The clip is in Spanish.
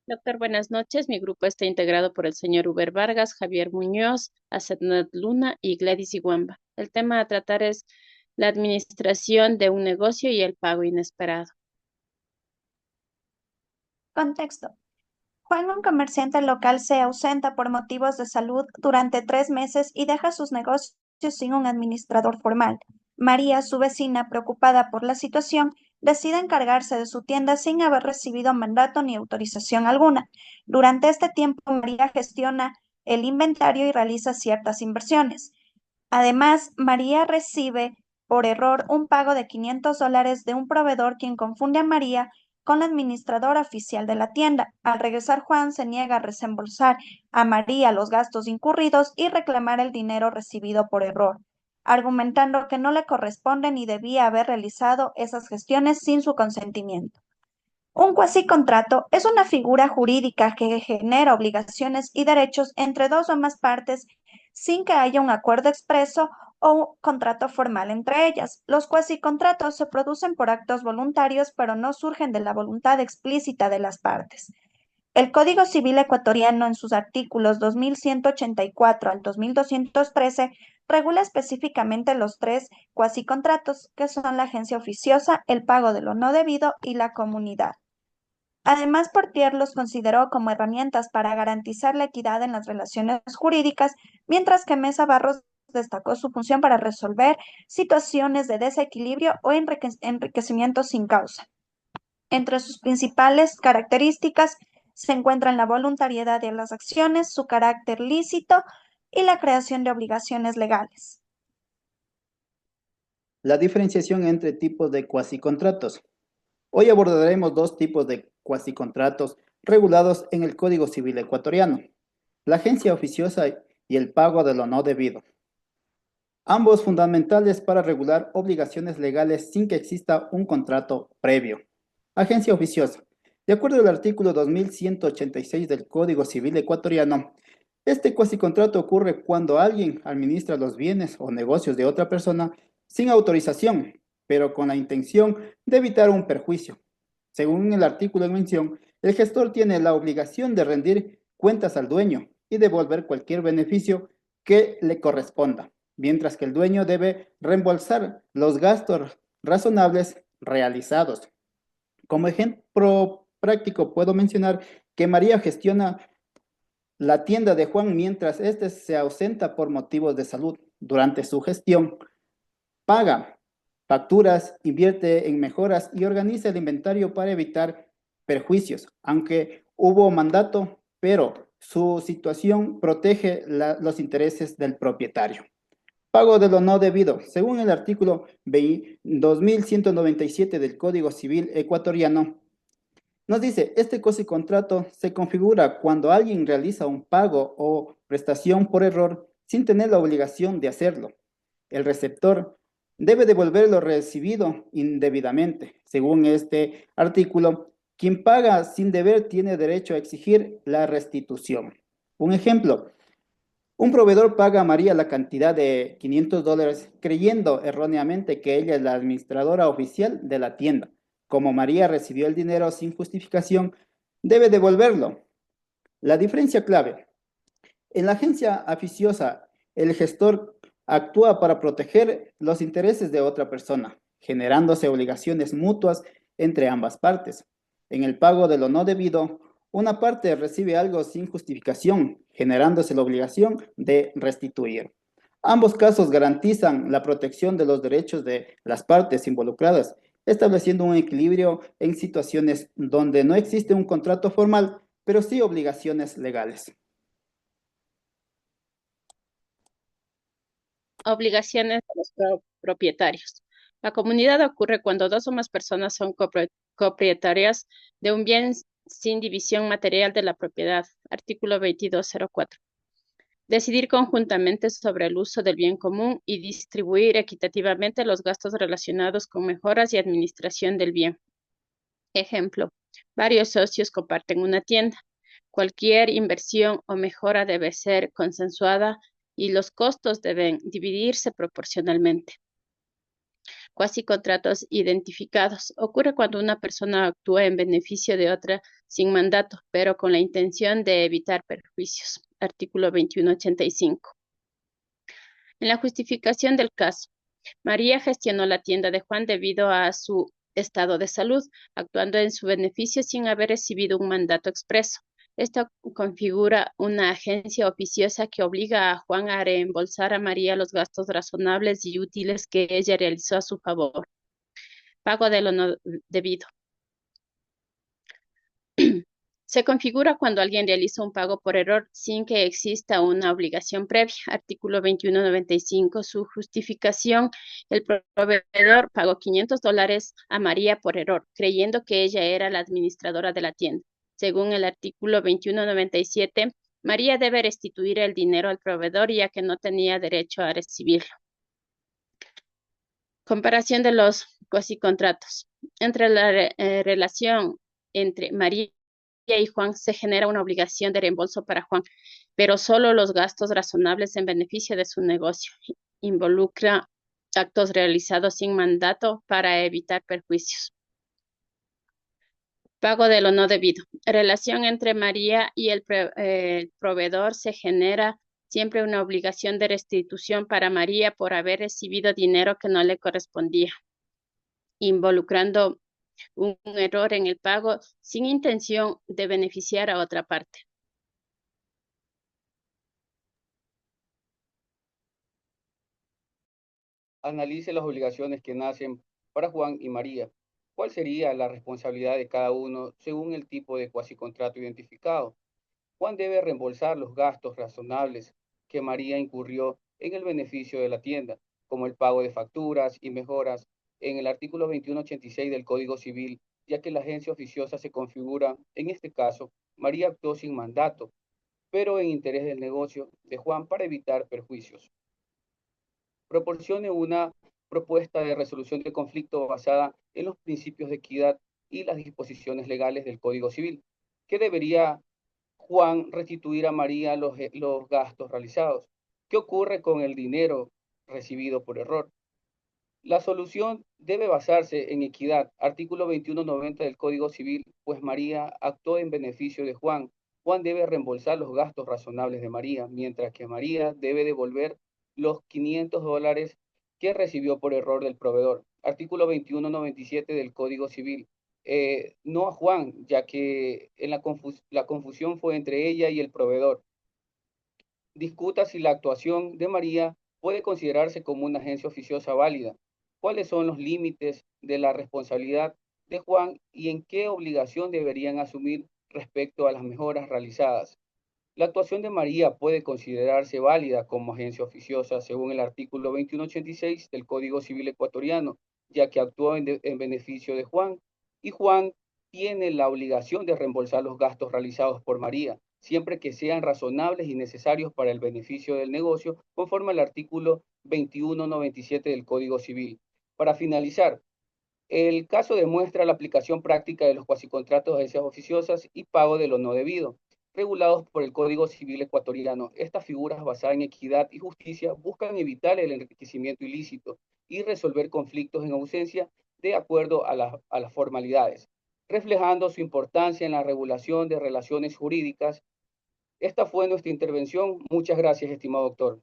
Doctor, buenas noches. Mi grupo está integrado por el señor Uber Vargas, Javier Muñoz, Asetnat Luna y Gladys Iguamba. El tema a tratar es la administración de un negocio y el pago inesperado. Contexto. Juan, un comerciante local, se ausenta por motivos de salud durante 3 meses y deja sus negocios sin un administrador formal. María, su vecina, preocupada por la situación, decide encargarse de su tienda sin haber recibido mandato ni autorización alguna. Durante este tiempo, María gestiona el inventario y realiza ciertas inversiones. Además, María recibe por error un pago de $500 de un proveedor quien confunde a María con la administradora oficial de la tienda. Al regresar, Juan se niega a reembolsar a María los gastos incurridos y reclamar el dinero recibido por error, argumentando que no le corresponde ni debía haber realizado esas gestiones sin su consentimiento. Un cuasicontrato es una figura jurídica que genera obligaciones y derechos entre dos o más partes sin que haya un acuerdo expreso o un contrato formal entre ellas. Los cuasicontratos se producen por actos voluntarios, pero no surgen de la voluntad explícita de las partes. El Código Civil ecuatoriano, en sus artículos 2184 al 2213, regula específicamente los tres cuasicontratos, que son la agencia oficiosa, el pago de lo no debido y la comunidad. Además, Portier los consideró como herramientas para garantizar la equidad en las relaciones jurídicas, mientras que Mesa Barros destacó su función para resolver situaciones de desequilibrio o enriquecimiento sin causa. Entre sus principales características se encuentran la voluntariedad de las acciones, su carácter lícito y la creación de obligaciones legales. La diferenciación entre tipos de cuasicontratos. Hoy abordaremos dos tipos de cuasicontratos regulados en el Código Civil ecuatoriano: la agencia oficiosa y el pago de lo no debido. Ambos fundamentales para regular obligaciones legales sin que exista un contrato previo. Agencia oficiosa. De acuerdo al artículo 2186 del Código Civil ecuatoriano, este cuasicontrato ocurre cuando alguien administra los bienes o negocios de otra persona sin autorización, pero con la intención de evitar un perjuicio. Según el artículo en mención, el gestor tiene la obligación de rendir cuentas al dueño y devolver cualquier beneficio que le corresponda, mientras que el dueño debe reembolsar los gastos razonables realizados. Como ejemplo práctico, puedo mencionar que María gestiona la tienda de Juan mientras éste se ausenta por motivos de salud. Durante su gestión, paga facturas, invierte en mejoras y organiza el inventario para evitar perjuicios, aunque hubo mandato, pero su situación protege los intereses del propietario. Pago de lo no debido. Según el artículo 2197 del Código Civil ecuatoriano, nos dice: este contrato se configura cuando alguien realiza un pago o prestación por error sin tener la obligación de hacerlo. El receptor debe devolver lo recibido indebidamente. Según este artículo, quien paga sin deber tiene derecho a exigir la restitución. Un ejemplo: un proveedor paga a María la cantidad de $500 creyendo erróneamente que ella es la administradora oficial de la tienda. Como María recibió el dinero sin justificación, debe devolverlo. La diferencia clave: en la agencia oficiosa, el gestor actúa para proteger los intereses de otra persona, generándose obligaciones mutuas entre ambas partes. En el pago de lo no debido, una parte recibe algo sin justificación, generándose la obligación de restituir. Ambos casos garantizan la protección de los derechos de las partes involucradas, estableciendo un equilibrio en situaciones donde no existe un contrato formal, pero sí obligaciones legales. Obligaciones de los propietarios. La comunidad ocurre cuando dos o más personas son copropietarias de un bien sin división material de la propiedad. Artículo 2204. Decidir conjuntamente sobre el uso del bien común y distribuir equitativamente los gastos relacionados con mejoras y administración del bien. Ejemplo: varios socios comparten una tienda. Cualquier inversión o mejora debe ser consensuada y los costos deben dividirse proporcionalmente. Cuasicontratos identificados. Ocurre cuando una persona actúa en beneficio de otra sin mandato, pero con la intención de evitar perjuicios. Artículo 2185. En la justificación del caso, María gestionó la tienda de Juan debido a su estado de salud, actuando en su beneficio sin haber recibido un mandato expreso. Esto configura una agencia oficiosa que obliga a Juan a reembolsar a María los gastos razonables y útiles que ella realizó a su favor. Pago de lo no debido. Se configura cuando alguien realiza un pago por error sin que exista una obligación previa. Artículo 2195. Su justificación. El proveedor pagó $500 a María por error, creyendo que ella era la administradora de la tienda. Según el artículo 2197, María debe restituir el dinero al proveedor ya que no tenía derecho a recibirlo. Comparación de los cuasicontratos. Entre la relación entre María y Juan se genera una obligación de reembolso para Juan, pero solo los gastos razonables en beneficio de su negocio. Involucra actos realizados sin mandato para evitar perjuicios. Pago de lo no debido. Relación entre María y el proveedor se genera siempre una obligación de restitución para María por haber recibido dinero que no le correspondía, involucrando un error en el pago sin intención de beneficiar a otra parte. Analice las obligaciones que nacen para Juan y María. ¿Cuál sería la responsabilidad de cada uno según el tipo de cuasicontrato identificado? Juan debe reembolsar los gastos razonables que María incurrió en el beneficio de la tienda, como el pago de facturas y mejoras en el artículo 2186 del Código Civil, ya que la agencia oficiosa se configura, en este caso, María actuó sin mandato, pero en interés del negocio de Juan para evitar perjuicios. Proporcione una propuesta de resolución de conflicto basada en los principios de equidad y las disposiciones legales del Código Civil. ¿Qué debería Juan restituir a María los gastos realizados? ¿Qué ocurre con el dinero recibido por error? La solución debe basarse en equidad, artículo 2190 del Código Civil, pues María actuó en beneficio de Juan. Juan debe reembolsar los gastos razonables de María, mientras que María debe devolver los $500 que recibió por error del proveedor. Artículo 2197 del Código Civil. No a Juan, ya que en la confusión fue entre ella y el proveedor. Discuta si la actuación de María puede considerarse como una agencia oficiosa válida. ¿Cuáles son los límites de la responsabilidad de Juan y en qué obligación deberían asumir respecto a las mejoras realizadas? La actuación de María puede considerarse válida como agencia oficiosa según el artículo 2186 del Código Civil ecuatoriano, ya que actuó en beneficio de Juan, y Juan tiene la obligación de reembolsar los gastos realizados por María, siempre que sean razonables y necesarios para el beneficio del negocio, conforme al artículo 2197 del Código Civil. Para finalizar, el caso demuestra la aplicación práctica de los cuasicontratos de agencias oficiosas y pago de lo no debido, regulados por el Código Civil ecuatoriano. Estas figuras basadas en equidad y justicia buscan evitar el enriquecimiento ilícito y resolver conflictos en ausencia de acuerdo a las formalidades, reflejando su importancia en la regulación de relaciones jurídicas. Esta fue nuestra intervención. Muchas gracias, estimado doctor.